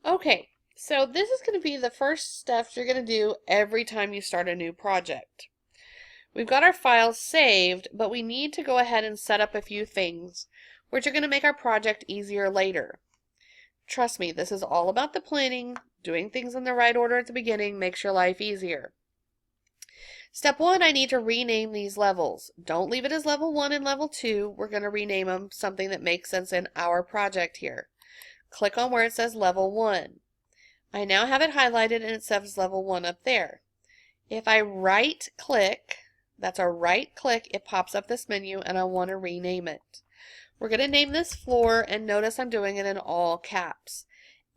Okay, so this is going to be the first steps you're going to do every time you start a new project. We've got our files saved, but we need to go ahead and set up a few things which are going to make our project easier later. Trust me, this is all about the planning. Doing things in the right order at the beginning makes your life easier. Step 1, I need to rename these levels. Don't leave it as level 1 and level 2. We're going to rename them something that makes sense in our project here. Click on where it says level 1. I now have it highlighted and it says level 1 up there. If I right click, that's a right click, it pops up this menu and I want to rename it. We're going to name this floor, and notice I'm doing it in all caps.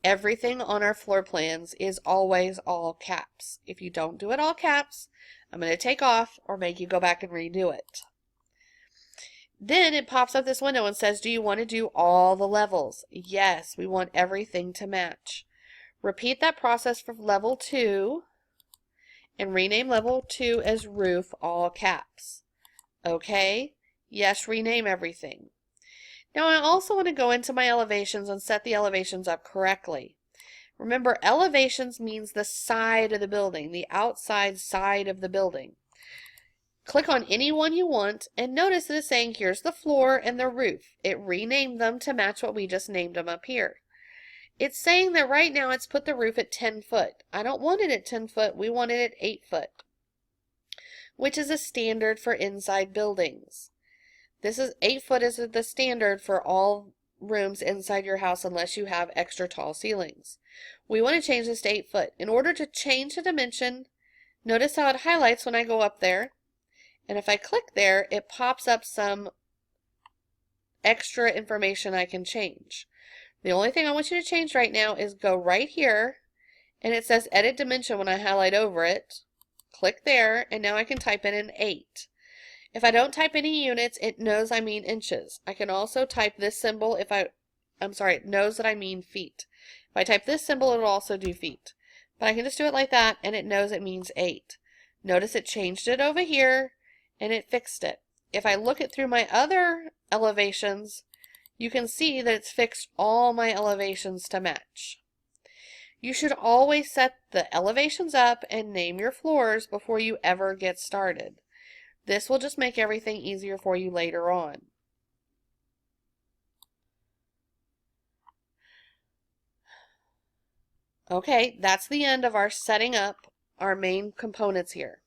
Everything on our floor plans is always all caps. If you don't do it all caps, I'm going to take off or make you go back and redo it. Then it pops up this window and says, do you want to do all the levels? Yes, we want everything to match. Repeat that process for level 2 and rename level 2 as roof, all caps. Okay? Yes, rename everything. Now I also want to go into my elevations and set the elevations up correctly. Remember, elevations means the side of the building, the outside side of the building. Click on any one you want and notice that it's saying here's the floor and the roof. It renamed them to match what we just named them up here. It's saying that right now it's put the roof at 10 foot. I don't want it at 10 foot. We want it at 8 foot, which is a standard for inside buildings. This is 8 foot is the standard for all rooms inside your house unless you have extra tall ceilings. We want to change this to 8 foot. In order to change the dimension, notice how it highlights when I go up there. And if I click there, it pops up some extra information I can change. The only thing I want you to change right now is go right here, and it says edit dimension when I highlight over it. Click there, and now I can type in an 8. If I don't type any units, it knows I mean inches. I can also type this symbol it knows that I mean feet. If I type this symbol, it'll also do feet. But I can just do it like that, and it knows it means 8. Notice it changed it over here, and it fixed it. If I look it through my other elevations, you can see that it's fixed all my elevations to match. You should always set the elevations up and name your floors before you ever get started. This will just make everything easier for you later on. Okay, that's the end of our setting up our main components here.